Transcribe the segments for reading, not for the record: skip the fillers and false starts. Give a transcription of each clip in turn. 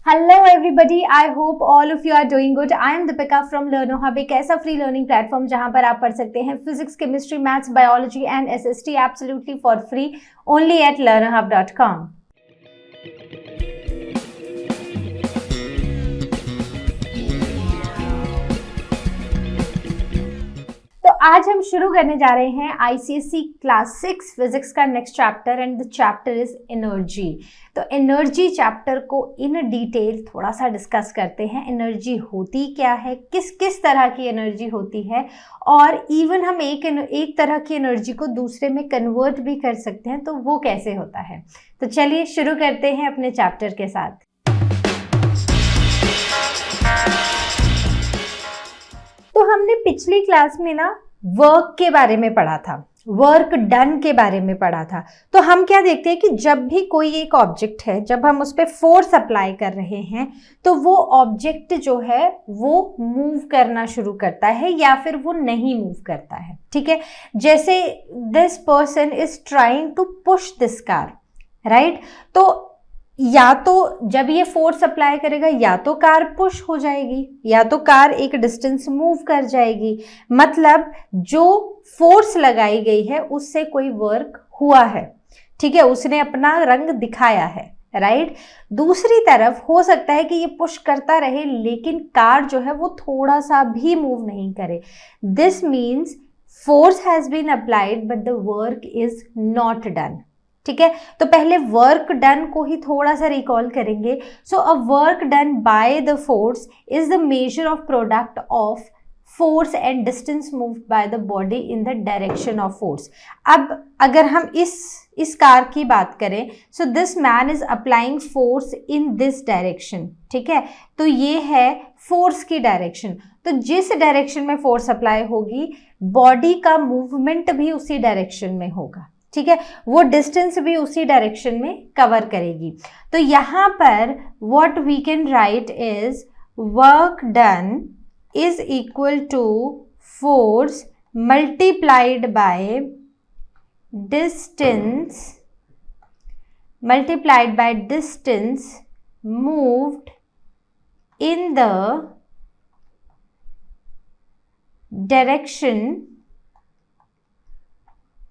Hello everybody, I hope all of you are doing good. I am Deepika from Learner Hub, एक ऐसा free learning platform जहां पर आप पढ़ सकते हैं physics, chemistry, maths, biology and SST absolutely for free only at learnerhub.com। तो आज हम शुरू करने जा रहे हैं आईसीएसई क्लास 6 फिजिक्स का next chapter and the chapter is energy. तो एनर्जी चैप्टर को इन डिटेल थोड़ा सा डिस्कस करते हैं। एनर्जी होती क्या है, किस किस तरह की एनर्जी होती है, और इवन हम एक तरह की एनर्जी को दूसरे में कन्वर्ट भी कर सकते हैं, तो वो कैसे होता है। तो चलिए शुरू करते हैं अपने चैप्टर के साथ। तो हमने पिछली क्लास में ना वर्क के बारे में पढ़ा था, वर्क डन के बारे में पढ़ा था। तो हम क्या देखते हैं कि जब भी कोई एक ऑब्जेक्ट है, जब हम उस पर फोर्स अप्लाई कर रहे हैं तो वो ऑब्जेक्ट जो है वो मूव करना शुरू करता है या फिर वो नहीं मूव करता है। ठीक है, जैसे this person is trying to push this car, right. तो या तो जब ये फोर्स अप्लाई करेगा या तो कार पुश हो जाएगी या तो कार एक डिस्टेंस मूव कर जाएगी, मतलब जो फोर्स लगाई गई है उससे कोई वर्क हुआ है। ठीक है, उसने अपना रंग दिखाया है, राइट। दूसरी तरफ हो सकता है कि ये पुश करता रहे लेकिन कार जो है वो थोड़ा सा भी मूव नहीं करे। This means force has been applied but the work is not done. ठीक है, तो पहले वर्क डन को ही थोड़ा सा रिकॉल करेंगे। So a work done by the force is the measure of product of force and distance moved by the body in the direction of force. अब अगर हम इस कार की बात करें, so this man is applying force in this direction. ठीक है, तो ये है फोर्स की डायरेक्शन। तो जिस डायरेक्शन में फोर्स अप्लाई होगी बॉडी का मूवमेंट भी उसी डायरेक्शन में होगा। ठीक है, वो डिस्टेंस भी उसी डायरेक्शन में कवर करेगी। तो यहाँ पर what we can write is work done is equal to force multiplied by distance moved in the direction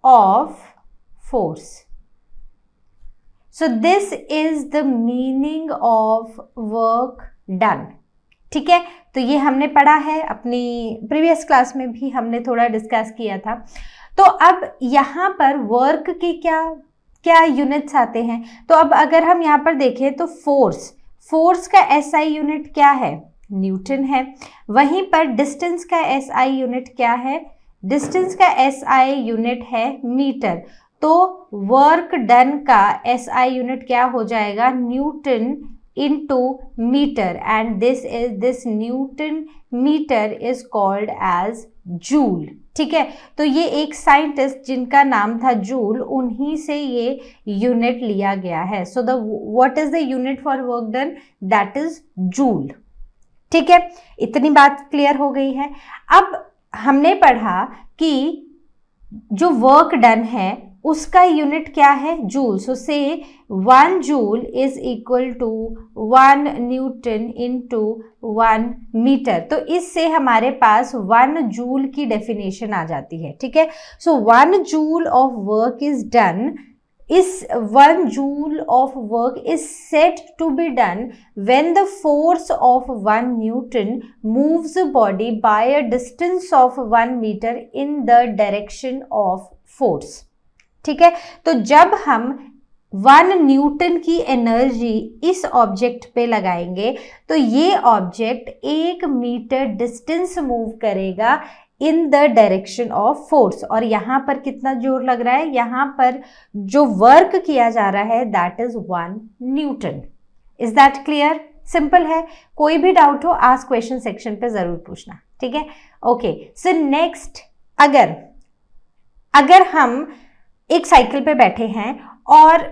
of force. So this is the meaning of work done. ठीक है, तो ये हमने पढ़ा है, अपनी प्रीवियस क्लास में भी हमने थोड़ा डिस्कस किया था। तो अब यहाँ पर वर्क के क्या यूनिट्स आते हैं। तो अब अगर हम यहाँ पर देखें तो फोर्स का एसआई यूनिट क्या है, न्यूटन है। वहीं पर डिस्टेंस का एसआई यूनिट क्या है, डिस्टेंस का एसआई यूनिट है मीटर। तो वर्क डन का एसआई यूनिट क्या हो जाएगा, newton into metre, and this newton metre is called as joule. ठीक है, तो ये एक साइंटिस्ट जिनका नाम था जूल, उन्हीं से ये यूनिट लिया गया है। So the what is the unit for work done, that is joule. ठीक है, इतनी बात क्लियर हो गई है। अब हमने पढ़ा कि जो वर्क डन है उसका यूनिट क्या है, joule. So say 1 joule is equal to 1 newton into 1 metre. तो इससे हमारे पास 1 जूल की डेफिनेशन आ जाती है। ठीक है, so 1 joule of work is done, इस 1 joule of work is said to be done when the force of 1 Newton moves the body by a distance of 1 meter in the direction of force. ठीक है, तो जब हम 1 Newton की energy इस object पे लगाएंगे तो ये ऑब्जेक्ट 1 मीटर डिस्टेंस मूव करेगा इन द डायरेक्शन ऑफ फोर्स। और यहाँ पर कितना जोर लग रहा है, यहाँ पर जो वर्क किया जा रहा है that is 1 Newton. Is that clear? Simple है, कोई भी डाउट हो आस्क क्वेश्चन सेक्शन पे जरूर पूछना। ठीक है, ओके। सो नेक्स्ट, अगर हम एक साइकिल पे बैठे हैं और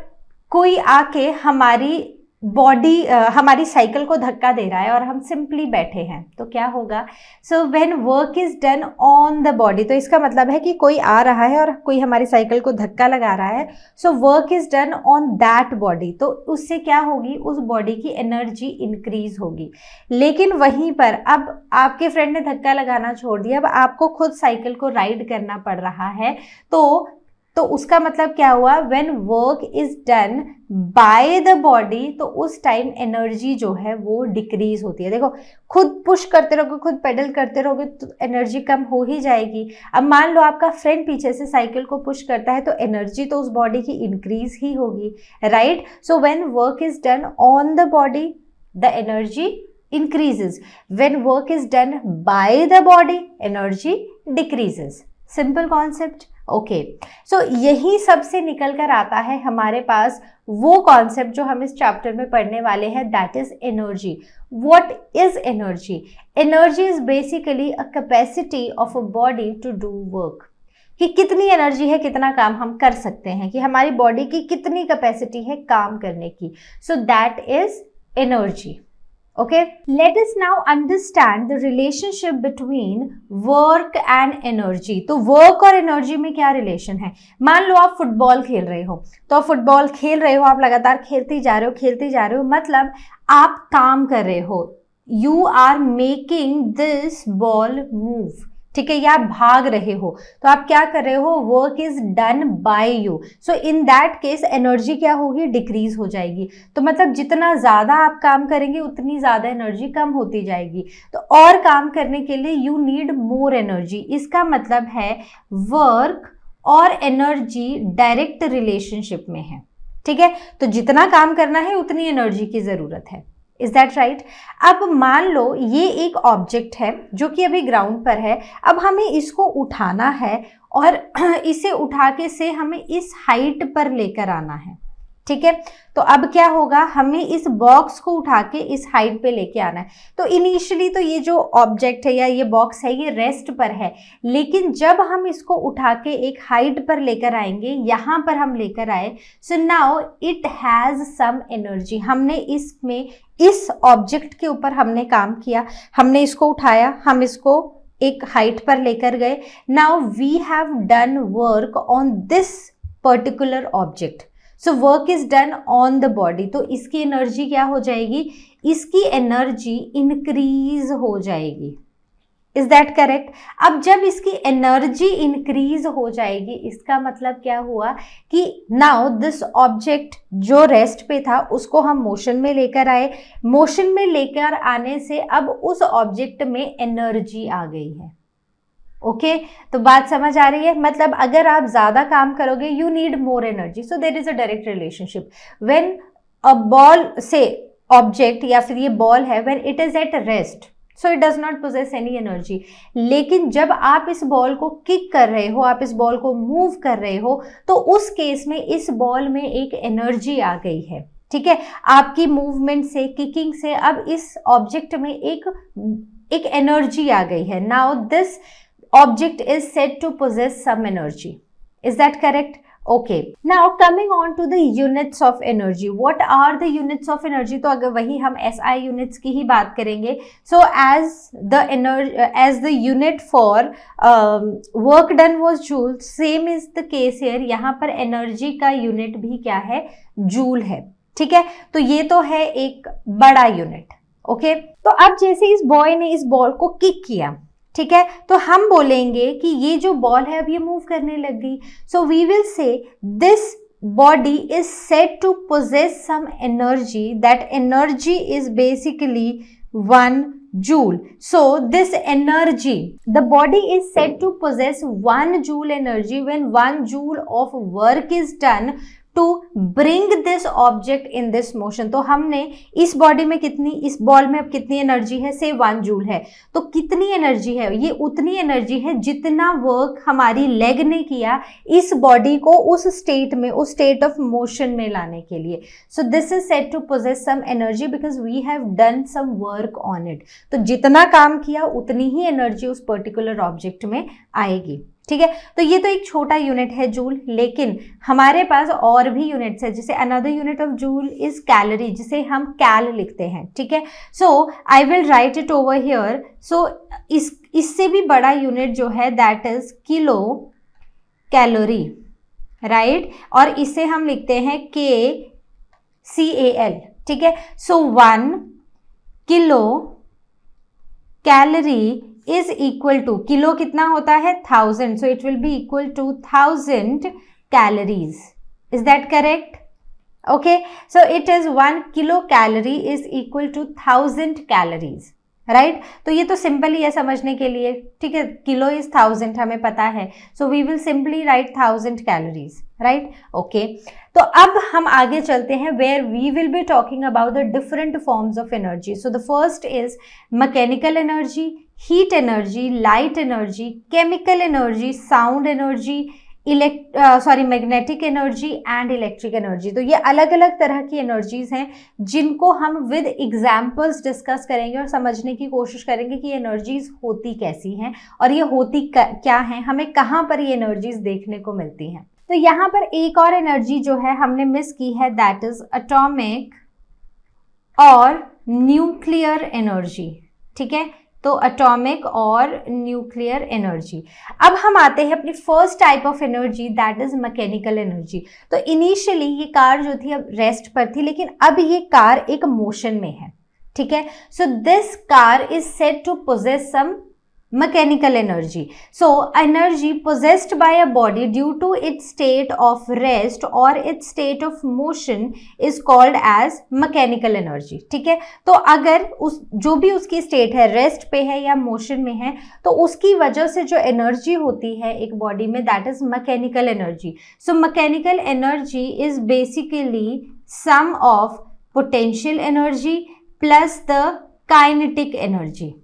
कोई आके हमारी बॉडी हमारी साइकिल को धक्का दे रहा है और हम सिंपली बैठे हैं तो क्या होगा? So when work is done on the body, तो इसका मतलब है कि कोई आ रहा है और कोई हमारी साइकिल को धक्का लगा रहा है, सो work is done on that body, तो उससे क्या होगी? उस बॉडी की एनर्जी इंक्रीज होगी। लेकिन वहीं पर अब आपके फ्रेंड ने धक्का लगाना छोड़ दिया, अब आपको खुद साइकिल को राइड करना पड़ रहा है, तो उसका मतलब क्या हुआ? When work is done by the body, तो उस टाइम एनर्जी जो है वो डिक्रीज होती है। देखो, खुद पुश करते रहोगे, खुद पेडल करते रहोगे तो एनर्जी कम हो ही जाएगी। अब मान लो आपका फ्रेंड पीछे से साइकिल को पुश करता है तो एनर्जी तो उस बॉडी की इंक्रीज ही होगी, right? So when work is done on the body the energy increases. When work is done by the body, energy decreases. Simple concept. Okay, so यही सबसे निकल कर आता है हमारे पास वो कॉन्सेप्ट जो हम इस चैप्टर में पढ़ने वाले हैं, that is energy. What is energy? Energy is basically a capacity of a body to do work, कि कितनी एनर्जी है, कितना काम हम कर सकते हैं, कि हमारी बॉडी की कितनी कैपेसिटी है काम करने की। सो that is energy. Okay, let us now understand the relationship between work and energy. तो work और energy में क्या relation है? मान लो आप फुटबॉल खेल रहे हो, तो आप फुटबॉल खेल रहे हो, आप लगातार खेलते जा रहे हो, मतलब आप काम कर रहे हो, you are making this ball move, ठीक है, या आप भाग रहे हो, तो आप क्या कर रहे हो? Work is done by you. So in that case energy क्या होगी? डिक्रीज हो जाएगी। तो मतलब जितना ज्यादा आप काम करेंगे उतनी ज्यादा एनर्जी कम होती जाएगी। तो और काम करने के लिए यू नीड मोर एनर्जी। इसका मतलब है वर्क और एनर्जी डायरेक्ट रिलेशनशिप में है, ठीक है? तो जितना काम करना है उतनी एनर्जी की जरूरत है। Is that right? अब मान लो ये एक ऑब्जेक्ट है जो कि अभी ग्राउंड पर है, अब हमें इसको उठाना है और इसे उठा के से हमें इस हाइट पर लेकर आना है, ठीक है? तो अब क्या होगा? हमें इस बॉक्स को उठा के इस हाइट पे लेके आना है। तो इनिशियली तो ये जो ऑब्जेक्ट है या ये बॉक्स है ये रेस्ट पर है, लेकिन जब हम इसको उठा के एक हाइट पर लेकर आएंगे, यहाँ पर हम लेकर आए, so now it has some energy. हमने इसमें इस ऑब्जेक्ट के ऊपर हमने काम किया, हमने इसको उठाया, हम इसको एक हाइट पर लेकर गए। Now we have done work on this particular object. So work is done on the body, तो इसकी एनर्जी क्या हो जाएगी? इसकी एनर्जी इंक्रीज हो जाएगी। Is that correct? अब जब इसकी एनर्जी इंक्रीज हो जाएगी, इसका मतलब क्या हुआ कि नाउ दिस ऑब्जेक्ट जो रेस्ट पे था उसको हम मोशन में लेकर आए, मोशन में लेकर आने से अब उस ऑब्जेक्ट में एनर्जी आ गई है। ओके, तो बात समझ आ रही है? मतलब अगर आप ज्यादा काम करोगे you need more energy. So there is a direct relationship. When a ball say object या फिर ये बॉल है, when it is at rest, so it does not possess any energy. लेकिन जब आप इस बॉल को किक कर रहे हो, आप इस बॉल को मूव कर रहे हो, तो उस केस में इस बॉल में एक एनर्जी आ गई है, ठीक है? आपकी मूवमेंट से, किकिंग से अब इस ऑब्जेक्ट में एक एनर्जी आ गई है। Now this object is said to possess some energy. Is that correct? Okay. Now coming on to the units of energy. What are the units of energy? तो अगर वही हम SI units की ही बात करेंगे. So as the unit for work done was joule, same is the case here. यहाँ पर energy का unit भी क्या है? joule है, ठीक है? तो ये तो है एक बड़ा unit. Okay? तो अब जैसे इस बॉय ने इस बॉल को किक किया, ठीक है, तो हम बोलेंगे कि ये जो बॉल है अब ये मूव करने लग गई। So we will say this body is said to possess some energy, that energy is basically 1 joule. So this energy, the body is said to possess 1 joule energy when 1 joule of work is done to bring this object in this motion. तो हमने इस body में कितनी, इस ball में अब कितनी energy है? से 1 जूल है। तो कितनी एनर्जी है? ये उतनी एनर्जी है जितना वर्क हमारी लेग ने किया इस बॉडी को उस स्टेट में, उस स्टेट ऑफ मोशन में लाने के लिए। So this is said to possess some energy because we have done some work on it. तो जितना काम किया उतनी ही एनर्जी उस पर्टिकुलर ऑब्जेक्ट में आएगी, ठीक है। तो ये तो एक छोटा यूनिट है जूल, लेकिन हमारे पास और भी यूनिट्स है, जैसे another unit of joule is calorie, जिसे हम कैल लिखते हैं, ठीक है। सो I will write it over here. So इससे भी बड़ा यूनिट जो है that is kilo calorie, right, और इसे हम लिखते हैं KCAL, ठीक है। So 1 kilo calorie is equal to, kilo कितना होता है 1000, so it will be equal to 1000 calories. Is that correct? Okay, so it is 1 kilo calorie is equal to 1000 calories, right. तो ये तो सिंपल ही है समझने के लिए, ठीक है। किलो इज 1000 हमें पता है, so we will simply write 1000 calories, right. Okay, तो अब हम आगे चलते हैं where we will be talking about the different forms of energy. So the first is mechanical energy, heat energy, light energy, chemical energy, sound energy, magnetic energy and electric energy. तो ये अलग अलग तरह की एनर्जीज हैं जिनको हम with examples discuss करेंगे और समझने की कोशिश करेंगे कि ये एनर्जीज होती कैसी हैं और ये होती क्या हैं, हमें कहाँ पर ये एनर्जीज देखने को मिलती हैं। तो यहाँ पर एक और एनर्जी जो है हमने मिस की है, दैट इज एटॉमिक और न्यूक्लियर एनर्जी, ठीक है। तो एटॉमिक और न्यूक्लियर एनर्जी। अब हम आते हैं अपनी first type of energy, that is mechanical energy. तो इनिशियली ये कार जो थी अब रेस्ट पर थी, लेकिन अब ये कार एक मोशन में है, ठीक है। So this car is said to possess some mechanical energy. So energy possessed by a body due to its state of rest or its state of motion is called as mechanical energy, ठीक है। तो अगर जो भी उसकी state है, rest पे है या मोशन में है, तो उसकी वजह से जो एनर्जी होती है एक बॉडी में, that is mechanical energy. So mechanical energy is basically sum of potential energy plus the kinetic energy,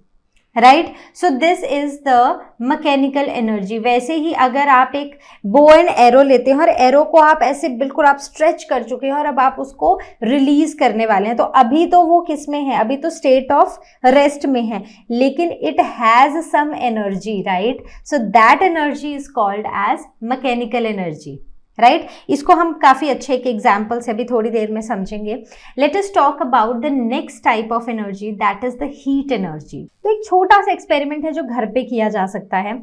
right. So this is the mechanical energy. वैसे ही अगर आप एक बो एंड एरो लेते हैं और एरो को आप ऐसे बिल्कुल आप स्ट्रेच कर चुके हैं और अब आप उसको रिलीज करने वाले हैं, तो अभी तो वो किस में है, अभी तो स्टेट ऑफ रेस्ट में है, लेकिन it has some energy, right. So that energy is called as mechanical energy, right. इसको हम काफी अच्छे एक एग्जाम्पल से अभी थोड़ी देर में समझेंगे। Late us talk about the next type of energy, that is the heat energy. तो एक छोटा सा एक्सपेरिमेंट है जो घर पे किया जा सकता है।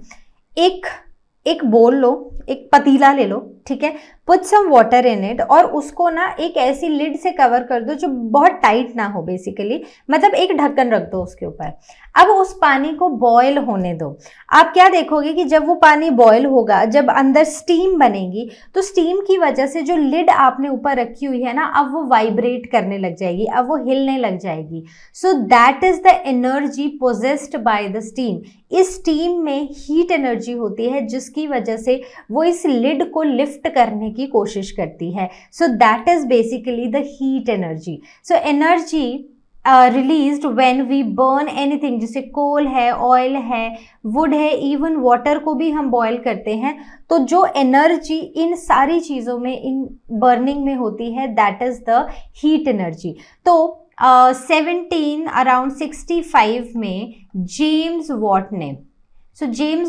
एक बोल लो, एक पतीला ले लो, ठीक है, put some water in it, और उसको ना एक ऐसी लिड से कवर कर दो जो बहुत टाइट ना हो, बेसिकली मतलब एक ढक्कन रख दो उसके ऊपर। अब उस पानी को बॉयल होने दो। आप क्या देखोगे कि जब वो पानी बॉयल होगा, जब अंदर स्टीम बनेगी, तो स्टीम की वजह से जो लिड आपने ऊपर रखी हुई है ना, अब वो वाइब्रेट करने लग जाएगी, अब वो हिलने लग जाएगी। सो that is the energy possessed by the steam. इस स्टीम में हीट एनर्जी होती है जिसकी वजह से वो इस लिड को लिफ्ट करने की कोशिश करती है। So that is basically the heat energy. So energy released when we burn anything, जैसे कोल है, ऑयल है, वुड है, इवन वाटर को भी हम बॉयल करते हैं, तो जो एनर्जी इन सारी चीज़ों में, इन बर्निंग में होती है, that is the heat energy. तो 1765 में जेम्स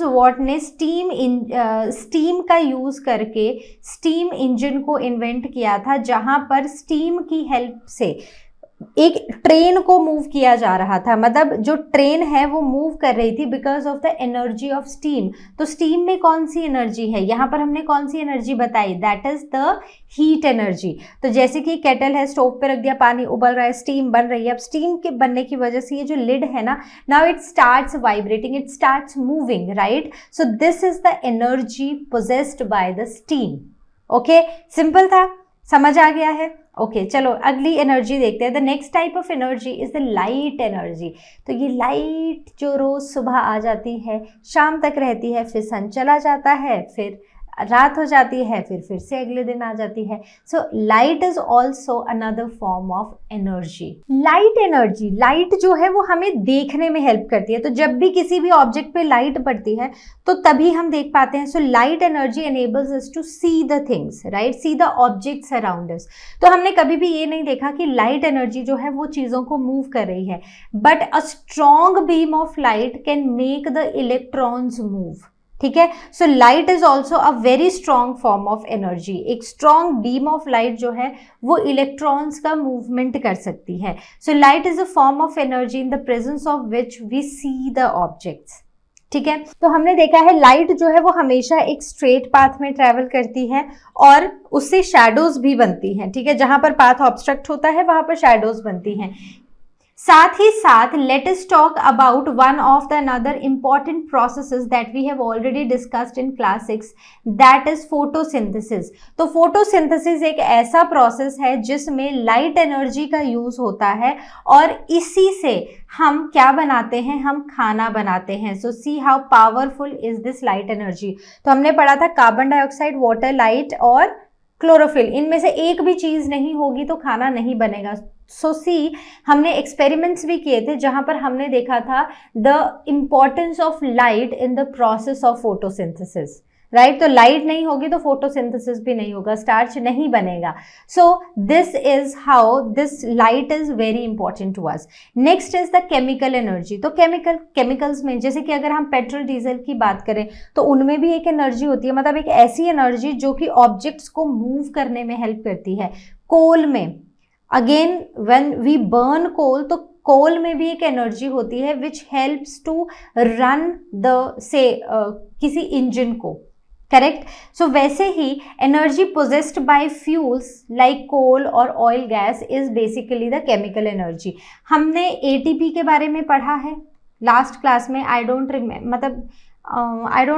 वॉट ने स्टीम का यूज़ करके स्टीम इंजन को इन्वेंट किया था, जहां पर स्टीम की हेल्प से एक ट्रेन को मूव किया जा रहा था। मतलब जो ट्रेन है वो मूव कर रही थी because of the energy of steam. तो स्टीम में कौन सी एनर्जी है, यहाँ पर हमने कौन सी एनर्जी बताई, that is the heat energy. तो जैसे कि केटल है, स्टोव पे रख दिया, पानी उबल रहा है, स्टीम बन रही है। अब स्टीम के बनने की वजह से ये जो लिड है ना, now it starts vibrating, it starts moving, right. So this is the energy possessed by the steam. Okay, simple था, समझ आ गया है। ओके, चलो अगली एनर्जी देखते हैं। The next type of energy is the light energy. तो ये लाइट जो रोज सुबह आ जाती है, शाम तक रहती है, फिर सन चला जाता है, फिर रात हो जाती है, फिर से अगले दिन आ जाती है। So light is also another form of energy. Light energy, light जो है वो हमें देखने में हेल्प करती है। तो जब भी किसी भी ऑब्जेक्ट पे लाइट पड़ती है तो तभी हम देख पाते हैं। So light energy enables us to see the things, right, see the objects around us. तो हमने कभी भी ये नहीं देखा कि लाइट एनर्जी जो है वो चीज़ों को मूव कर रही है, but a strong beam of light can make the electrons move, ठीक है। So light is also a very strong form of energy. एक स्ट्रॉन्ग बीम ऑफ लाइट जो है वो इलेक्ट्रॉन्स का मूवमेंट कर सकती है। So light is a form of energy in the presence of which we see the objects. ठीक है, तो हमने देखा है लाइट जो है वो हमेशा एक स्ट्रेट पाथ में ट्रेवल करती है और उससे शैडोज भी बनती हैं। ठीक है, जहां पर पाथ ऑब्स्ट्रक्ट होता है वहां पर शैडोज बनती हैं। साथ ही साथ let us talk about one of the another important processes that we have already discussed in class 6, that is photosynthesis. तो फोटोसिंथेसिस एक ऐसा प्रोसेस है जिसमें लाइट एनर्जी का यूज होता है और इसी से हम क्या बनाते हैं, हम खाना बनाते हैं। So see how powerful is this light energy. तो हमने पढ़ा था कार्बन डाइऑक्साइड, वाटर, लाइट और क्लोरोफिल, इनमें से एक भी चीज नहीं होगी तो खाना नहीं बनेगा। सो सी हमने एक्सपेरिमेंट्स भी किए थे जहां पर हमने देखा था the importance of light in the process of photosynthesis, right. तो लाइट नहीं होगी तो फोटोसिंथेसिस भी नहीं होगा, स्टार्च नहीं बनेगा। So this is how this light is very important to us. Next is the chemical energy. तो केमिकल्स में जैसे कि अगर हम पेट्रोल डीजल की बात करें तो उनमें भी एक एनर्जी होती है, मतलब एक ऐसी एनर्जी जो कि ऑब्जेक्ट्स को मूव करने में हेल्प करती है। कोल में again when we burn coal, तो कोल में भी एक एनर्जी होती है which helps to run the किसी इंजन को, करेक्ट। सो वैसे ही energy possessed by fuels like coal और oil gas is basically the chemical energy. हमने एटीपी के बारे में पढ़ा है लास्ट क्लास में, आई डोंट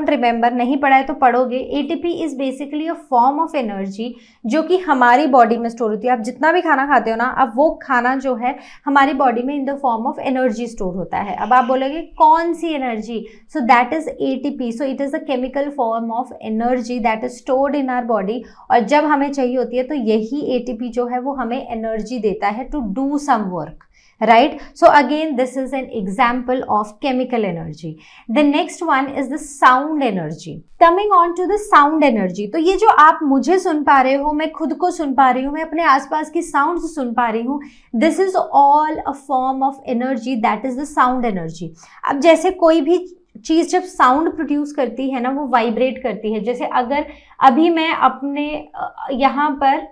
रिमेंबर, नहीं पढ़ा है तो पढ़ोगे। ATP is basically a form of energy जो कि हमारी बॉडी में स्टोर होती है। आप जितना भी खाना खाते हो ना, अब वो खाना जो है हमारी बॉडी में in the form of energy store होता है। अब आप बोलोगे कौन सी energy, so that is ATP. So it is a chemical form of energy that is stored in our body, और जब हमें चाहिए होती है तो यही एटीपी जो है वो हमें एनर्जी देता है to do some work, right? So again this is an example of chemical energy. The next one is the sound energy. Coming on to the sound energy, तो ये जो आप मुझे सुन पा रहे हो, मैं खुद को सुन पा रही हूँ, मैं अपने आसपास की साउंड सुन पा रही हूँ, this is all a form of energy, that is the sound energy. अब जैसे कोई भी चीज जब साउंड प्रोड्यूस करती है ना, वो वाइब्रेट करती है। जैसे अगर अभी मैं अपने यहाँ पर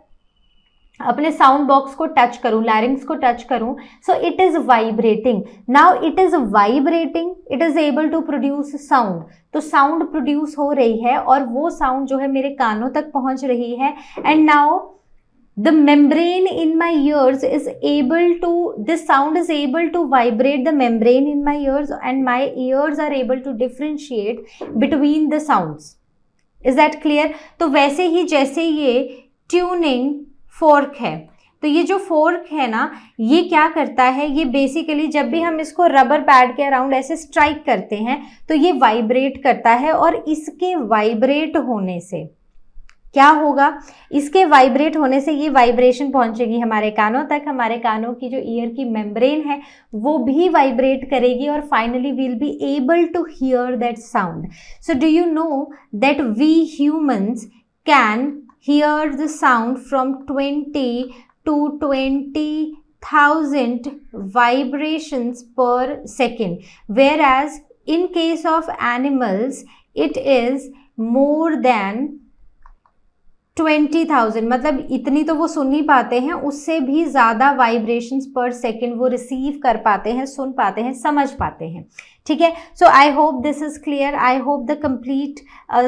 अपने साउंड बॉक्स को टच करूं, लैरिंग्स को टच करूं, so it is vibrating. Now it is vibrating, it is able to produce sound. तो साउंड प्रोड्यूस हो रही है और वो साउंड जो है मेरे कानों तक पहुंच रही है। And now the membrane in my ears is able to, this sound is able to vibrate the membrane in my ears, and my ears are able to differentiate between the sounds. Is that clear? तो वैसे ही जैसे ये tuning fork है, तो ये जो fork है ना, ये क्या करता है, ये बेसिकली जब भी हम इसको रबर पैड के अराउंड ऐसे स्ट्राइक करते हैं तो ये वाइब्रेट करता है, और इसके वाइब्रेट होने से क्या होगा, इसके वाइब्रेट होने से ये वाइब्रेशन पहुंचेगी हमारे कानों तक। हमारे कानों की जो ईयर की मेम्ब्रेन है वो भी वाइब्रेट करेगी, और finally we will be able to hear that sound. So do you know that we humans can hear the sound from 20 to 20,000 vibrations per second, whereas in case of animals it is more than 20,000। मतलब इतनी तो वो सुन नहीं पाते हैं, उससे भी ज़्यादा वाइब्रेशंस पर सेकेंड वो रिसीव कर पाते हैं, सुन पाते हैं, समझ पाते हैं। ठीक है, सो I hope this is clear, I hope the complete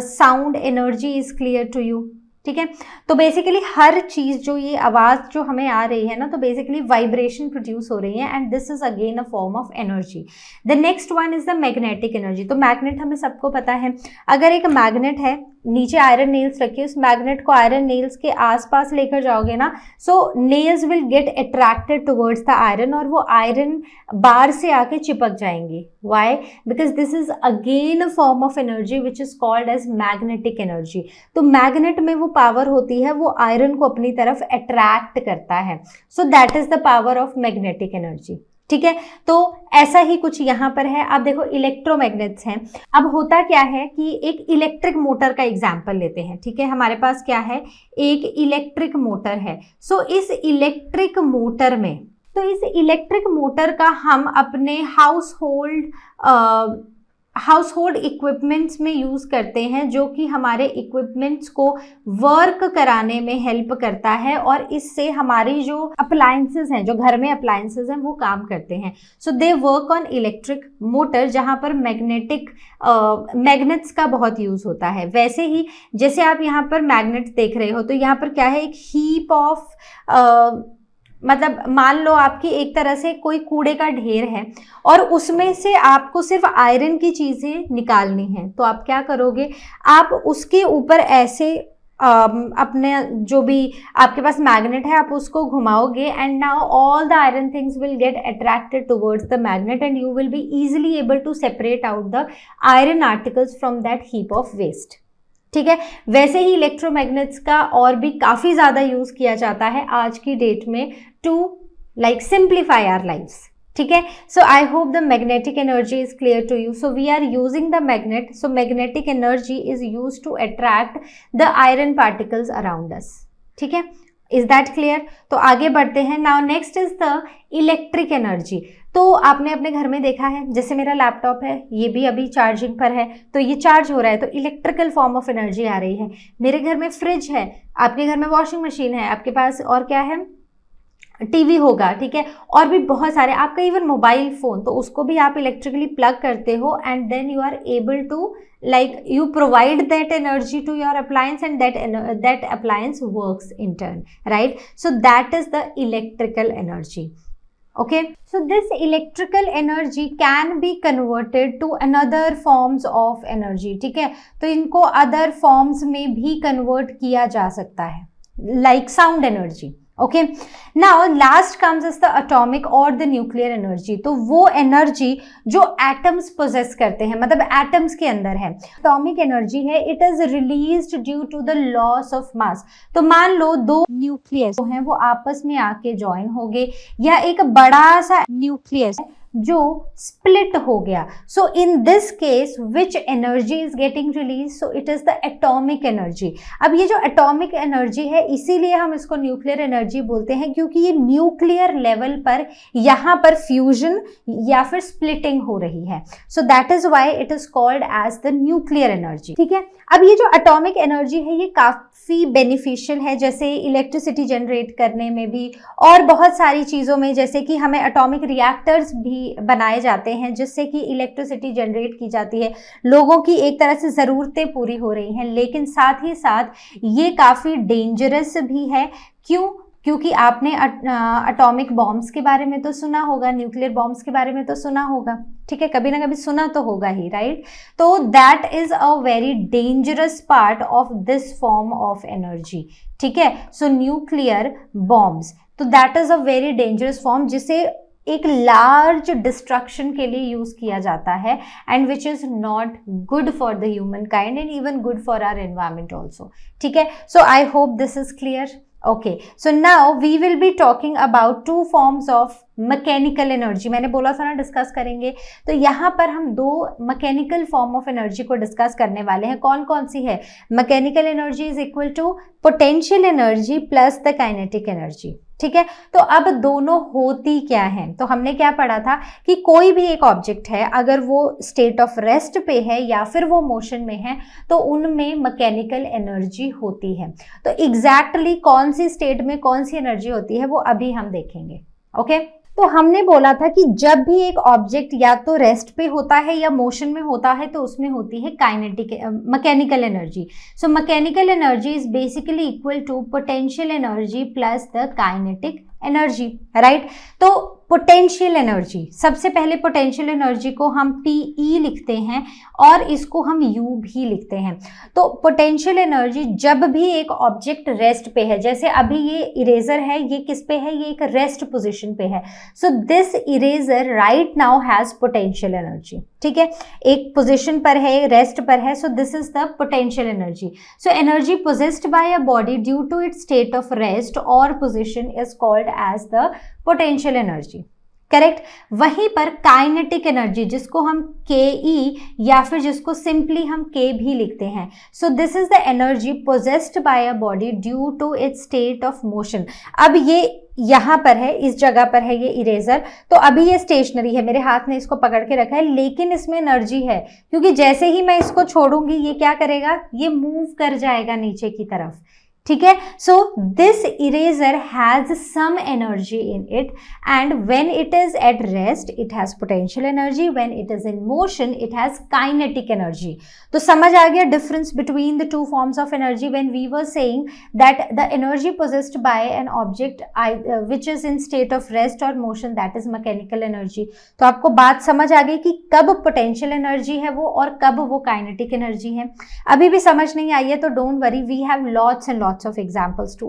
sound energy is clear to you. ठीक है, तो बेसिकली हर चीज जो ये आवाज जो हमें आ रही है ना, तो बेसिकली वाइब्रेशन प्रोड्यूस हो रही है, and this is again a form of energy. The next one is the magnetic energy. तो मैग्नेट हमें सबको पता है, अगर एक मैग्नेट है, नीचे आयरन नेल्स रखिए, उस मैग्नेट को आयरन नेल्स के आसपास लेकर जाओगे ना, so nails will get attracted towards the iron, और वो आयरन बार से आके चिपक जाएंगी। Why? Because this is again a form of energy which is called as magnetic energy. तो मैग्नेट में वो पावर होती है, वो आयरन को अपनी तरफ अट्रैक्ट करता है। So that is the power of magnetic energy. ठीक है, तो ऐसा ही कुछ यहाँ पर है। अब देखो इलेक्ट्रोमैग्नेट्स हैं। अब होता क्या है कि एक इलेक्ट्रिक मोटर का एग्जाम्पल लेते हैं। ठीक है, हमारे पास क्या है, एक इलेक्ट्रिक मोटर है। सो इस इलेक्ट्रिक मोटर में, तो इस इलेक्ट्रिक मोटर का हम अपने हाउस होल्ड इक्विपमेंट्स में यूज़ करते हैं, जो कि हमारे इक्विपमेंट्स को वर्क कराने में हेल्प करता है और इससे हमारी जो अप्लायंसेस हैं, जो घर में अप्लायंसेस हैं, वो काम करते हैं। So they work on electric motor, जहाँ पर मैग्नेट्स का बहुत यूज़ होता है। वैसे ही जैसे आप यहाँ पर मैग्नेट्स देख रहे हो, तो यहाँ पर क्या है, एक हीप ऑफ मतलब मान लो आपकी एक तरह से कोई कूड़े का ढेर है और उसमें से आपको सिर्फ आयरन की चीज़ें निकालनी है, तो आप क्या करोगे, आप उसके ऊपर ऐसे अपने जो भी आपके पास मैग्नेट है आप उसको घुमाओगे, and now all the iron things will get attracted towards the magnet and you will be easily able to separate out the iron articles from that heap of waste. ठीक है, वैसे ही इलेक्ट्रोमैग्नेट्स का और भी काफ़ी ज़्यादा यूज़ किया जाता है आज की डेट में to like simplify our lifes. ठीक है, सो आई hope the magnetic energy is clear to you. So we are using the magnet, so magnetic energy is use to attract the iron particles around us. ठीक है, is that clear? तो आगे बढ़ते हैं। Now next is the electric energy. तो आपने अपने घर में देखा है, जैसे मेरा लैपटॉप है, ये भी अभी चार्जिंग पर है, तो ये चार्ज हो रहा है, तो इलेक्ट्रिकल फॉर्म ऑफ एनर्जी आ रही है। मेरे घर में फ्रिज है, आपके घर में वॉशिंग मशीन है, आपके पास और क्या है, टीवी होगा। ठीक है, और भी बहुत सारे, आपका इवन मोबाइल फोन, तो उसको भी आप इलेक्ट्रिकली प्लग करते हो and then you are able to like you provide that energy to your appliance and that appliance works in turn, right? So that is the electrical energy. Okay, so this electrical energy can be converted to another forms of energy. ठीक है, तो इनको other forms में भी convert किया जा सकता है, like sound energy. Okay, now last comes is the atomic और द न्यूक्लियर एनर्जी। तो वो एनर्जी जो एटम्स पोजेस करते हैं, मतलब एटम्स के अंदर है। अटोमिक एनर्जी है, it is released due to the loss of mass. तो मान लो दो न्यूक्लियस हैं वो आपस में आके ज्वाइन हो गए, या एक बड़ा सा न्यूक्लियस जो स्प्लिट हो गया। So in this case which energy is getting release, so it is the atomic energy. अब ये जो एटॉमिक एनर्जी है, इसीलिए हम इसको न्यूक्लियर एनर्जी बोलते हैं, क्योंकि ये न्यूक्लियर लेवल पर यहाँ पर फ्यूजन या फिर स्प्लिटिंग हो रही है। So that is why it is called as the nuclear energy. ठीक है, अब ये जो एटॉमिक एनर्जी है ये काफी बेनिफिशियल है, जैसे इलेक्ट्रिसिटी जनरेट करने में भी और बहुत सारी चीजों में, जैसे कि हमें एटॉमिक रिएक्टर्स भी बनाए जाते हैं जिससे कि इलेक्ट्रिसिटी जनरेट की जाती है, लोगों की एक तरह से ज़रूरतें पूरी हो रही हैं। लेकिन साथ ही साथ ये काफ़ी डेंजरस भी है। क्यों? क्योंकि आपने एटॉमिक बॉम्ब्स के बारे में तो सुना होगा, न्यूक्लियर बॉम्ब्स के बारे में तो सुना होगा। ठीक है, कभी ना कभी सुना तो होगा ही, राइट? तो that is a very dangerous part of this form of energy. ठीक है, सो न्यूक्लियर बॉम्ब्स, तो that is a very dangerous form जिसे एक लार्ज डिस्ट्रक्शन के लिए यूज किया जाता है, and which is not good for the human kind and even good for our environment also. ठीक है, सो आई होप दिस इज क्लियर। Okay, so now we will be talking about two forms of mechanical energy. मैंने बोला था ना discuss करेंगे, तो यहाँ पर हम दो मैकेनिकल फॉर्म ऑफ एनर्जी को डिस्कस करने वाले हैं। कौन कौन सी है? Mechanical energy is equal to potential energy plus the kinetic energy. ठीक है, तो अब दोनों होती क्या हैं? तो हमने क्या पढ़ा था कि कोई भी एक ऑब्जेक्ट है, अगर वो स्टेट ऑफ रेस्ट पे है या फिर वो मोशन में है, तो उनमें मैकेनिकल एनर्जी होती है। तो एग्जैक्टली कौन सी स्टेट में कौन सी एनर्जी होती है वो अभी हम देखेंगे। ओके, तो हमने बोला था कि जब भी एक ऑब्जेक्ट या तो रेस्ट पे होता है या मोशन में होता है तो उसमें होती है kinetic mechanical energy. So mechanical energy is basically equal to potential energy plus the kinetic energy, right? तो पोटेंशियल एनर्जी, सबसे पहले पोटेंशियल एनर्जी को हम TE लिखते हैं और इसको हम U भी लिखते हैं। तो पोटेंशियल एनर्जी जब भी एक ऑब्जेक्ट रेस्ट पे है, जैसे अभी ये इरेजर है, ये किस पे है? ये एक रेस्ट पोजीशन पे है। So this eraser right now has potential energy. ठीक है, एक पोजीशन पर है, रेस्ट पर है, so this is the potential energy. So energy possessed by a body due to its state of rest और position is called as the potential energy. Correct. वहीं पर काइनेटिक एनर्जी, जिसको हम के या फिर जिसको सिंपली हम के भी लिखते हैं, so this is the energy possessed by a body due to its state of motion. अब ये यहाँ पर है, इस जगह पर है ये इरेजर, तो अभी ये स्टेशनरी है, मेरे हाथ ने इसको पकड़ के रखा है, लेकिन इसमें एनर्जी है, क्योंकि जैसे ही मैं इसको छोड़ूंगी ये क्या करेगा, ये मूव कर जाएगा नीचे की तरफ, ठीक है। So this eraser has some energy in it and when it is at rest it has potential energy, when it is in motion it has kinetic energy. तो समझ आ गया difference between the two forms of energy when we were saying that the energy possessed by an object which is in state of rest और motion, that is mechanical energy. तो आपको बात समझ आ गई कि कब पोटेंशियल एनर्जी है वो और कब वो काइनेटिक एनर्जी है। अभी भी समझ नहीं आई है तो don't worry, we have lots and lots of examples to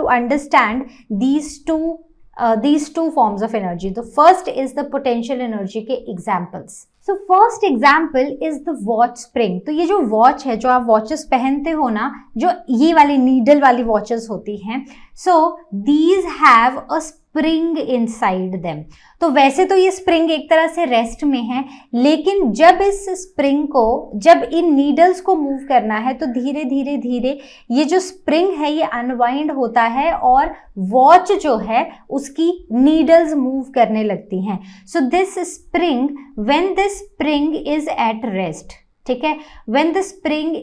understand these two forms of energy. The first is the potential energy के examples. So first example is the watch spring. तो ये जो वॉच है, जो आप watches पहनते हो ना, जो ये वाली नीडल वाली वॉचेस होती हैं, so these have a spring inside them. तो वैसे तो ये स्प्रिंग एक तरह से रेस्ट में है, लेकिन जब इस स्प्रिंग को, जब इन नीडल्स को मूव करना है तो धीरे धीरे धीरे ये जो स्प्रिंग है ये अनवाइंड होता है और वॉच जो है उसकी नीडल्स मूव करने लगती हैं। So this spring, when this spring is at rest, ठीक है, when the spring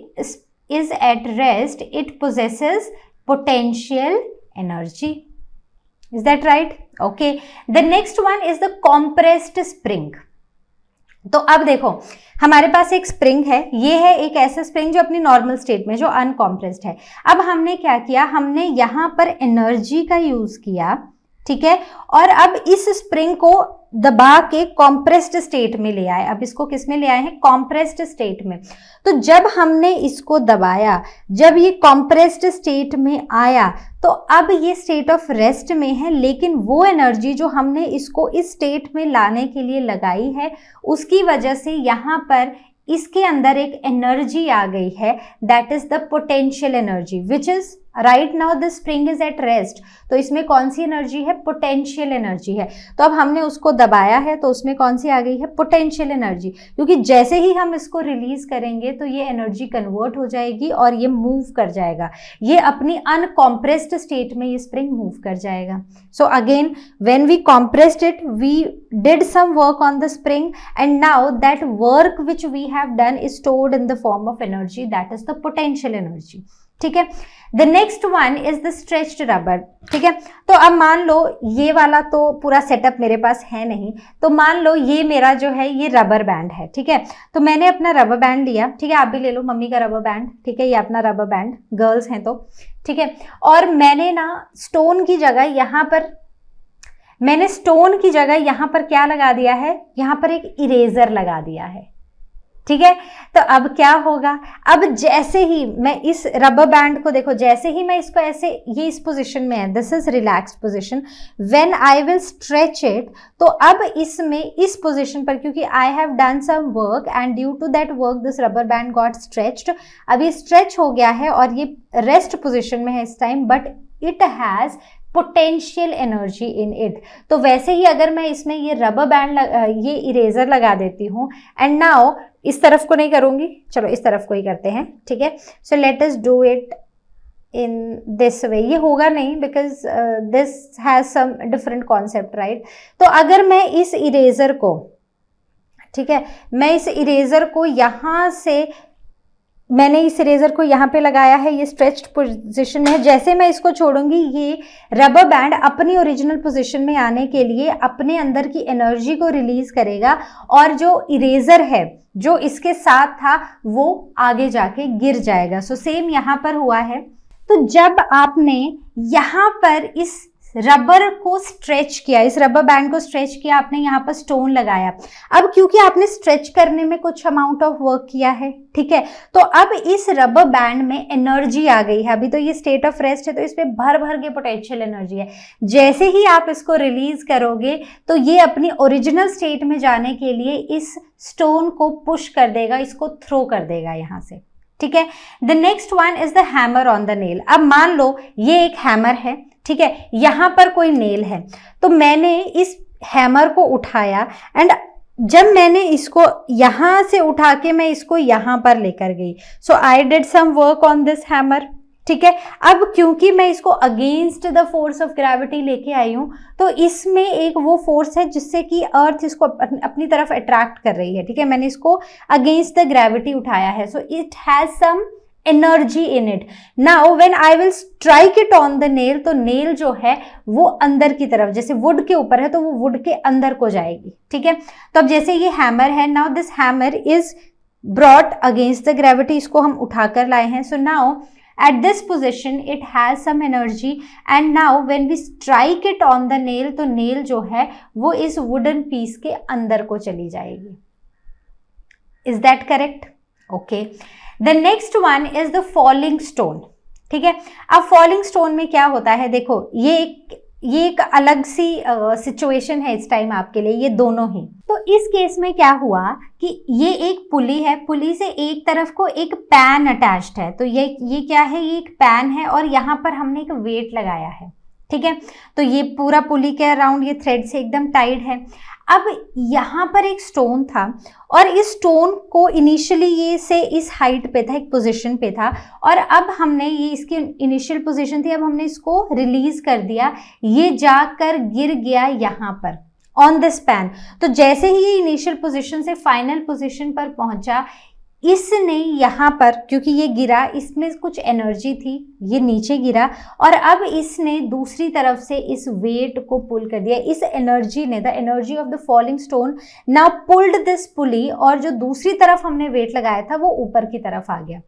is at rest it possesses potential energy. Is that right? Okay. The next one is the compressed spring. तो अब देखो हमारे पास एक स्प्रिंग है, ये है एक ऐसा स्प्रिंग जो अपनी नॉर्मल स्टेट में, जो अनकॉम्प्रेस्ड है। अब हमने क्या किया, हमने यहाँ पर एनर्जी का यूज किया, ठीक है, और अब इस स्प्रिंग को दबा के कॉम्प्रेस्ड स्टेट में ले आए। अब इसको किस में ले आए हैं, कॉम्प्रेस्ड स्टेट में। तो जब हमने इसको दबाया, जब ये कॉम्प्रेस्ड स्टेट में आया, तो अब ये स्टेट ऑफ रेस्ट में है, लेकिन वो एनर्जी जो हमने इसको इस स्टेट में लाने के लिए लगाई है, उसकी वजह से यहाँ पर इसके अंदर एक एनर्जी आ गई है, that is the potential energy, which is right now the spring is at rest. तो इसमें कौन सी एनर्जी है, पोटेंशियल एनर्जी है। तो अब हमने उसको दबाया है तो उसमें कौन सी आ गई है, पोटेंशियल एनर्जी, क्योंकि जैसे ही हम इसको रिलीज करेंगे तो ये एनर्जी कन्वर्ट हो जाएगी और ये मूव कर जाएगा, ये अपनी अनकॉम्प्रेस्ड स्टेट में ये स्प्रिंग मूव कर जाएगा। So again when we compressed it, we did some work on the spring and now that work which we have done is stored in the form of energy, that is the potential energy, ठीक है। The next one is the stretched rubber, ठीक है। तो अब मान लो ये वाला तो पूरा सेटअप मेरे पास है नहीं, तो मान लो ये मेरा जो है ये रबर बैंड है, ठीक है। तो मैंने अपना रबर बैंड लिया, ठीक है, आप भी ले लो मम्मी का रबर बैंड, ठीक है, ये अपना रबर बैंड, गर्ल्स हैं तो, ठीक है। और मैंने ना स्टोन की जगह यहाँ पर, मैंने स्टोन की जगह यहाँ पर क्या लगा दिया है, यहाँ पर एक इरेजर लगा दिया है, ठीक है। तो अब क्या होगा, अब जैसे ही मैं इस रबर बैंड को, देखो जैसे ही मैं इसको ऐसे, ये इस पोजीशन में है, this is relaxed position, when I will stretch it, तो अब इसमें इस पोजीशन पर, क्योंकि I have done some work and due to that work this rubber band got stretched, अब ये स्ट्रेच हो गया है और ये रेस्ट पोजीशन में है इस time, but it has potential energy in it. तो वैसे ही अगर मैं इसमें ये रबर बैंड ये इरेजर लगा देती हूँ, एंड नाउ इस तरफ को नहीं करूंगी, चलो इस तरफ को ही करते हैं, ठीक है। So let us do it in this way, ये होगा नहीं because this has some different concept, right. तो अगर मैं इस इरेजर को, ठीक है, मैं इस इरेजर को यहाँ से, मैंने इस इरेजर को यहाँ पे लगाया है, ये स्ट्रेच्ड पोजीशन में है, जैसे मैं इसको छोड़ूंगी ये रबर बैंड अपनी ओरिजिनल पोजीशन में आने के लिए अपने अंदर की एनर्जी को रिलीज करेगा और जो इरेजर है जो इसके साथ था वो आगे जाके गिर जाएगा। सो सेम यहाँ पर हुआ है। तो जब आपने यहाँ पर इस रबर को स्ट्रेच किया, इस रबर बैंड को स्ट्रेच किया, आपने यहाँ पर स्टोन लगाया, अब क्योंकि आपने स्ट्रेच करने में कुछ अमाउंट ऑफ वर्क किया है, ठीक है, तो अब इस रबर बैंड में एनर्जी आ गई है। अभी तो ये स्टेट ऑफ रेस्ट है तो इस पे भर भर के पोटेंशियल एनर्जी है। जैसे ही आप इसको रिलीज करोगे तो ये अपनी ओरिजिनल स्टेट में जाने के लिए इस स्टोन को पुश कर देगा, इसको थ्रो कर देगा यहाँ से, ठीक है। The next one is the hammer on the nail. अब मान लो ये एक हैमर है, ठीक है, यहाँ पर कोई नेल है, तो मैंने इस हैमर को उठाया एंड जब मैंने इसको यहां से उठा के मैं इसको यहां पर लेकर गई, so I did some work on this hammer, ठीक है। अब क्योंकि मैं इसको against the force of gravity लेके आई हूं, तो इसमें एक वो फोर्स है जिससे कि अर्थ इसको अपनी तरफ अट्रैक्ट कर रही है, ठीक है। मैंने इसको अगेंस्ट द ग्रेविटी उठाया है, so it has some energy in it. Now when I will strike it on the nail, तो नेल जो है वो अंदर की तरफ, जैसे वुड के ऊपर है तो वो वुड के अंदर को जाएगी, ठीक है। तो अब जैसे ये हैमर है, now this hammer is brought against the gravity, इसको हम उठाकर लाए हैं। So now at this position it has some energy and now when we strike it on the nail, तो nail जो है वो इस wooden piece के अंदर को चली जाएगी। Is that correct? Okay. The next one is the falling stone, ठीक है। अब falling stone में क्या होता है, देखो ये एक अलग सी सिचुएशन है इस टाइम आपके लिए, ये दोनों ही। तो इस केस में क्या हुआ कि ये एक पुली है, पुली से एक तरफ को एक पैन अटैच्ड है, तो ये क्या है, ये एक पैन है और यहाँ पर हमने एक वेट लगाया है, ठीक है। तो ये पूरा पुली के अराउंड ये थ्रेड से एकदम टाइट है। अब यहाँ पर एक स्टोन था और इस स्टोन को इनिशियली ये से इस हाइट पे था, एक पोजीशन पे था, और अब हमने ये इसकी इनिशियल पोजीशन थी, अब हमने इसको रिलीज कर दिया, ये जाकर गिर गया यहाँ पर ऑन दिस पैन। तो जैसे ही ये इनिशियल पोजीशन से फाइनल पोजीशन पर पहुंचा, इसने यहाँ पर, क्योंकि ये गिरा, इसमें कुछ एनर्जी थी, ये नीचे गिरा और अब इसने दूसरी तरफ से इस वेट को पुल कर दिया। इस एनर्जी ने, the energy of the falling stone now pulled this pulley, और जो दूसरी तरफ हमने वेट लगाया था वो ऊपर की तरफ आ गया।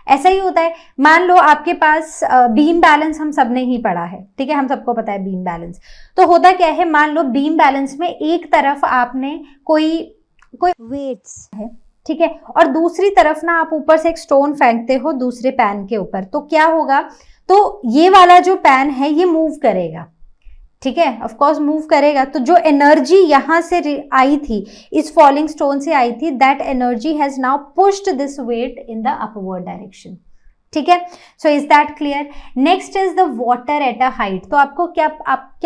ऐसा ही होता है, मान लो आपके पास बीम बैलेंस हम सब ने ही पढ़ा है, ठीक है, हम सबको पता है बीम बैलेंस। तो होता क्या है, मान लो बीम बैलेंस में एक तरफ आपने कोई वेट्स है, ठीक है, और दूसरी तरफ ना आप ऊपर से एक स्टोन फेंकते हो दूसरे पैन के ऊपर, तो क्या होगा, तो ये वाला जो पैन है ये मूव करेगा, ठीक है, ऑफ कोर्स मूव करेगा। तो जो एनर्जी यहां से आई थी, इस फॉलिंग स्टोन से आई थी, that energy has now pushed this weight in the upward direction, ठीक है। So is that clear? Next is the water at a height. तो आपको क्या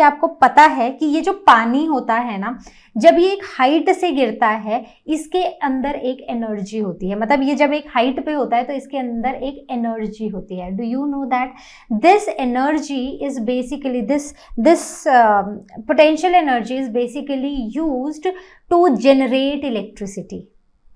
आपको पता है कि ये जो पानी होता है ना, जब ये एक हाइट से गिरता है, इसके अंदर एक एनर्जी होती है, मतलब ये जब एक हाइट पे होता है तो इसके अंदर एक एनर्जी होती है। Do you know that this energy is basically this potential energy is basically used to generate electricity.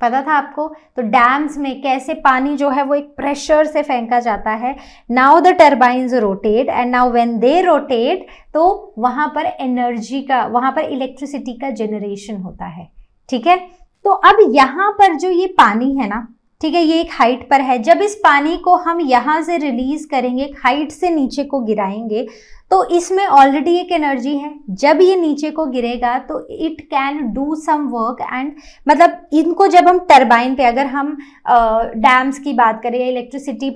पता था आपको? तो डैम्स में कैसे पानी जो है वो एक प्रेशर से फेंका जाता है। Now the turbines rotate and now when they rotate, तो वहां पर एनर्जी का, वहां पर इलेक्ट्रिसिटी का जनरेशन होता है, ठीक है। तो अब यहाँ पर जो ये पानी है ना, ठीक है, ये एक हाइट पर है, जब इस पानी को हम यहाँ से रिलीज करेंगे, हाइट से नीचे को गिराएंगे, तो इसमें ऑलरेडी एक एनर्जी है। जब ये नीचे को गिरेगा तो it can do some work and, मतलब इनको जब हम टरबाइन पे, अगर हम डैम्स की बात करें या इलेक्ट्रिसिटी,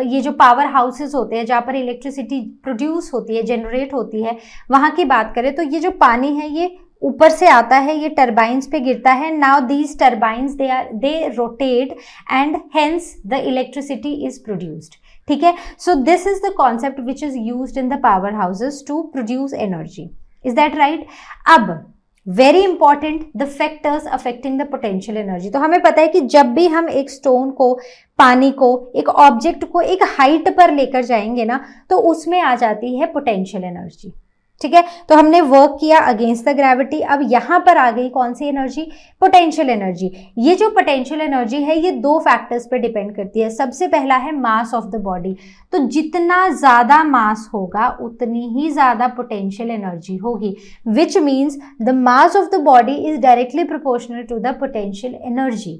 ये जो पावर हाउसेस होते हैं जहाँ पर इलेक्ट्रिसिटी प्रोड्यूस होती है, जनरेट होती है, वहाँ की बात करें, तो ये जो पानी है ये ऊपर से आता है, ये टरबाइन्स पे गिरता है। Now these turbines they rotate and hence the electricity is produced, ठीक है। So this is the concept which is used in the power houses to produce energy. Is that right? अब very important, the factors affecting the potential energy. तो हमें पता है कि जब भी हम एक स्टोन को, पानी को, एक ऑब्जेक्ट को एक हाइट पर लेकर जाएंगे ना, तो उसमें आ जाती है पोटेंशियल एनर्जी, ठीक है। तो हमने वर्क किया अगेंस्ट द ग्रेविटी, अब यहां पर आ गई कौन सी एनर्जी? Potential energy. ये जो पोटेंशियल एनर्जी है ये दो फैक्टर्स पे डिपेंड करती है। सबसे पहला है मास ऑफ द बॉडी, तो जितना ज्यादा मास होगा उतनी ही ज्यादा पोटेंशियल एनर्जी होगी, which means the mass of the body is directly proportional to the potential energy,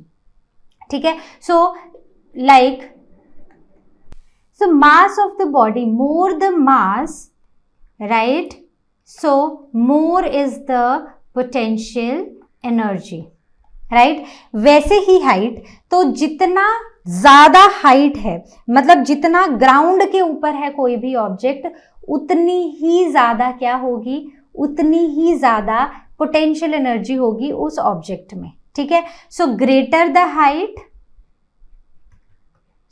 ठीक है। So like, so mass of the body, more the mass, right, so more is the potential energy, right? वैसे ही height, तो जितना ज्यादा height है, मतलब जितना ground के ऊपर है कोई भी ऑब्जेक्ट, उतनी ही ज्यादा क्या होगी, उतनी ही ज्यादा पोटेंशियल एनर्जी होगी उस ऑब्जेक्ट में, ठीक है। So greater the height,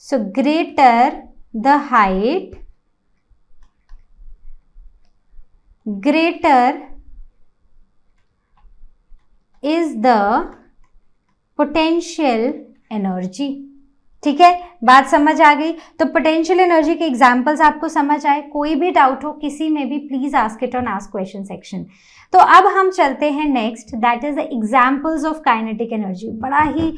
so greater the height, greater is the potential energy. ठीक है, बात समझ आ गई। तो पोटेंशियल एनर्जी के एग्जांपल्स आपको समझ आए। कोई भी डाउट हो किसी में भी, please ask it on ask question section. तो अब हम चलते हैं next, that is the examples of kinetic energy. बड़ा ही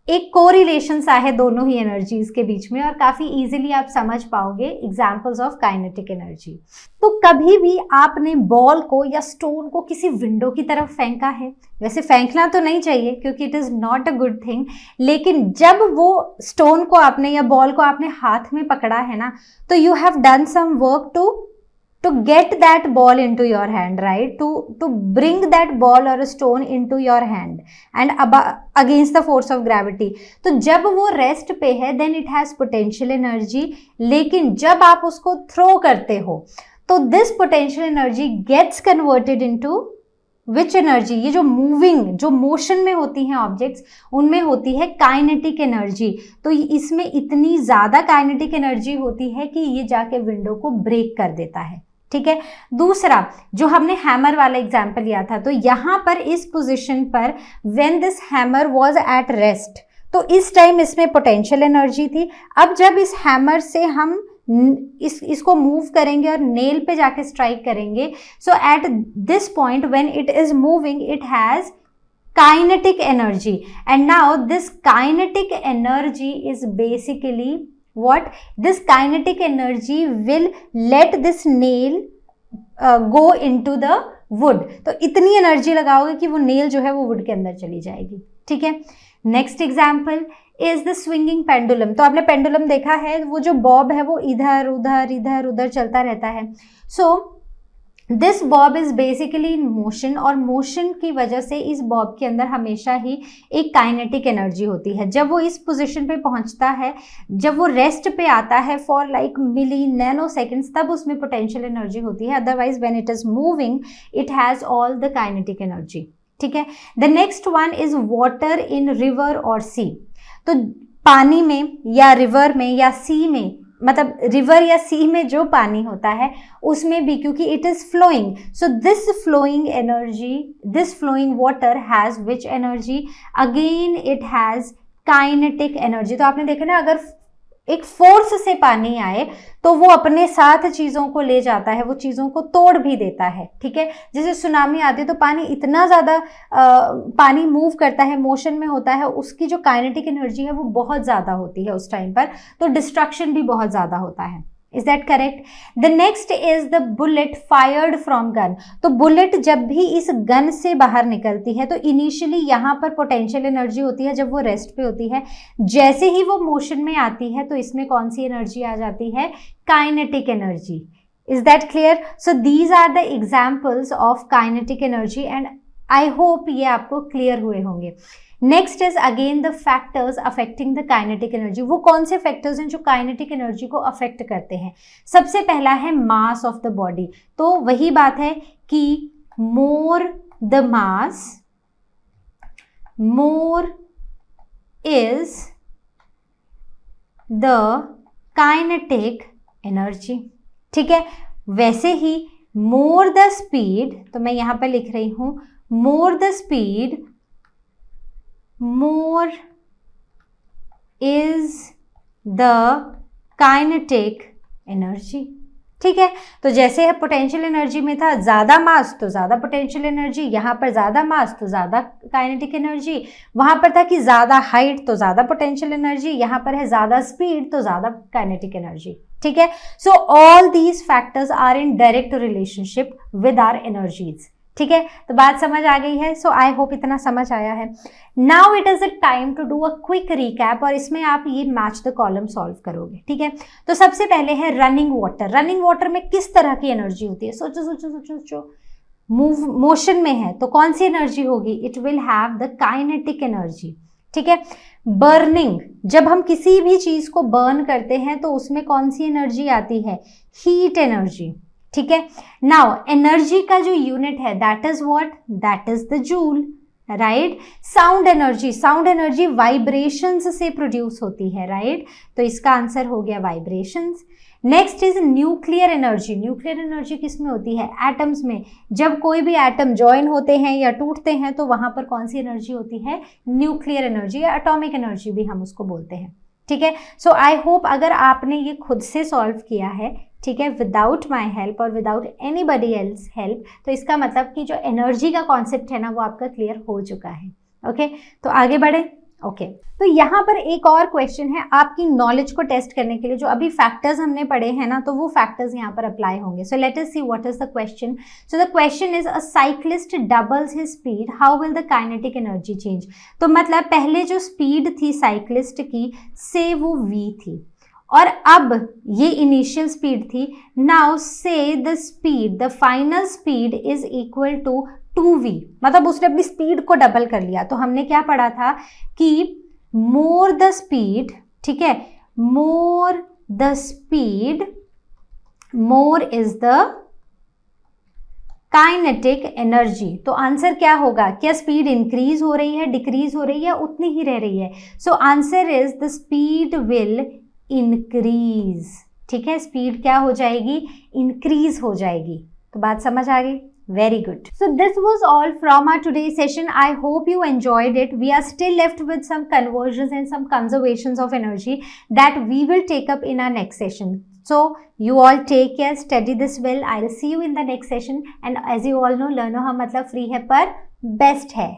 एक कोरिलेशन सा है दोनों ही एनर्जीज के बीच में और काफी इजीली आप समझ पाओगे एग्जांपल्स ऑफ काइनेटिक एनर्जी। तो कभी भी आपने बॉल को या स्टोन को किसी विंडो की तरफ फेंका है? वैसे फेंकना तो नहीं चाहिए क्योंकि it is not a good thing, लेकिन जब वो स्टोन को आपने या बॉल को आपने हाथ में पकड़ा है ना, तो you have done some work to get that ball into your hand, right? To bring that ball or a stone into your hand and against the force of gravity. तो जब वो रेस्ट पे है then it has potential energy, लेकिन जब आप उसको throw करते हो तो this potential energy gets converted into which energy? ये जो मूविंग, जो मोशन में होती हैं ऑब्जेक्ट्स, उनमें होती है काइनेटिक एनर्जी। तो इसमें इतनी ज़्यादा काइनेटिक एनर्जी होती है कि ये जाके विंडो को ब्रेक कर देता है। ठीक है, दूसरा जो हमने हैमर वाला एग्जाम्पल लिया था, तो यहाँ पर इस पोजीशन पर when this hammer was at rest, तो इस टाइम इसमें पोटेंशियल एनर्जी थी। अब जब इस हैमर से हम इसको मूव करेंगे और नेल पे जाके स्ट्राइक करेंगे, so at this point when it is moving it has kinetic energy, and now this kinetic energy is basically what? This kinetic energy will let this nail go into the wood. तो इतनी energy लगाओगे कि वो nail जो है वो would के अंदर चली जाएगी। ठीक है, next example is the swinging pendulum. तो आपने पेंडुलम देखा है, वो जो बॉब है वो इधर उधर इधर उधर चलता रहता है। So this Bob is basically in motion, और मोशन की वजह से इस बॉब के अंदर हमेशा ही एक काइनेटिक एनर्जी होती है। जब वो इस पोजीशन पे पहुंचता है, जब वो रेस्ट पे आता है for like milli nano seconds, तब उसमें पोटेंशियल एनर्जी होती है। Otherwise when it is moving it has all the kinetic energy. ठीक है, the next one is water in river और सी। तो पानी में या रिवर में या सी में, मतलब रिवर या सी में जो पानी होता है उसमें भी, क्योंकि it is flowing, so this flowing energy, this flowing water has which energy? Again it has kinetic energy. तो आपने देखा ना, अगर एक फोर्स से पानी आए तो वो अपने साथ चीजों को ले जाता है, वो चीजों को तोड़ भी देता है। ठीक है, जैसे सुनामी आती है तो पानी इतना ज्यादा पानी मूव करता है, मोशन में होता है, उसकी जो काइनेटिक एनर्जी है वो बहुत ज्यादा होती है उस टाइम पर, तो डिस्ट्रक्शन भी बहुत ज्यादा होता है। Is that correct? The next is the bullet fired from gun. तो बुलेट जब भी इस गन से बाहर निकलती है तो इनिशियली यहाँ पर पोटेंशियल एनर्जी होती है जब वो रेस्ट पे होती है। जैसे ही वो मोशन में आती है तो इसमें कौन सी एनर्जी आ जाती है? Kinetic energy. Is that clear? So these are the examples of kinetic energy and I hope ये आपको क्लियर हुए होंगे। Next is again the factors affecting the kinetic energy. वो कौन से फैक्टर्स हैं जो काइनेटिक एनर्जी को अफेक्ट करते हैं? सबसे पहला है मास ऑफ द बॉडी। तो वही बात है कि मोर the mass, more is the kinetic energy. ठीक है, वैसे ही मोर द स्पीड, तो मैं यहां पर लिख रही हूं more the speed, more is the kinetic energy। ठीक है, तो जैसे है पोटेंशियल एनर्जी में था ज्यादा मास तो ज्यादा पोटेंशियल एनर्जी, यहाँ पर ज्यादा मास तो ज्यादा काइनेटिक एनर्जी, वहां पर था कि ज्यादा हाइट तो ज्यादा पोटेंशियल एनर्जी, यहाँ पर है ज्यादा स्पीड तो ज्यादा काइनेटिक एनर्जी। ठीक है, so all these factors are in direct relationship with our energies. ठीक है, तो बात समझ आ गई है। सो आई होप इतना समझ आया है। Now it is a time to do a quick recap, और इसमें आप ये मैच द कॉलम सॉल्व करोगे। ठीक है, तो सबसे पहले है रनिंग वाटर। रनिंग वाटर में किस तरह की एनर्जी होती है? सोचो सोचो सोचो सोचो। मोशन में है तो कौन सी एनर्जी होगी? It will have the kinetic energy. ठीक है, बर्निंग, जब हम किसी भी चीज को बर्न करते हैं तो उसमें कौन सी एनर्जी आती है? Heat energy. ठीक है, नाउ एनर्जी का जो यूनिट है that is what? That is the joule, right? Sound energy, sound energy vibrations से प्रोड्यूस होती है, राइट? तो इसका आंसर हो गया vibrations. Next is nuclear energy. Nuclear energy किस में होती है? एटम्स में। जब कोई भी एटम ज्वाइन होते हैं या टूटते हैं तो वहां पर कौन सी एनर्जी होती है? न्यूक्लियर एनर्जी या एटॉमिक एनर्जी भी हम उसको बोलते हैं। ठीक है, सो आई होप अगर आपने ये खुद से सॉल्व किया है, ठीक है, विदाउट माई हेल्प और विदाउट एनीबडी एल्स हेल्प, तो इसका मतलब कि जो एनर्जी का कॉन्सेप्ट है ना वो आपका क्लियर हो चुका है। ओके, तो आगे बढ़े। ओके, तो यहाँ पर एक और क्वेश्चन है आपकी नॉलेज को टेस्ट करने के लिए। जो अभी फैक्टर्स हमने पढ़े हैं ना, तो वो फैक्टर्स यहाँ पर अप्लाई होंगे। सो let us see what is the question. So the question is a cyclist doubles his speed, how will the kinetic energy change. तो मतलब पहले जो स्पीड थी साइक्लिस्ट की से वो v थी, और अब ये इनिशियल स्पीड थी। Now say the speed, the final speed is equal to 2v, मतलब उसने अपनी स्पीड को डबल कर लिया। तो हमने क्या पढ़ा था कि मोर द स्पीड, ठीक है, more the speed more is the kinetic energy. तो आंसर क्या होगा? क्या स्पीड इंक्रीज हो रही है, डिक्रीज हो रही है, उतनी ही रह रही है? So answer is the speed will increase. ठीक है, स्पीड क्या हो जाएगी? इंक्रीज हो जाएगी। तो बात समझ आ गई? Very good. So this was all from our today's session. I hope you enjoyed it. We are still left with some conversions and some conservations of energy that we will take up in our next session. So you all take care, study this well. I'll see you in the next session. And as you all know, learno हम मतलब free है पर best है.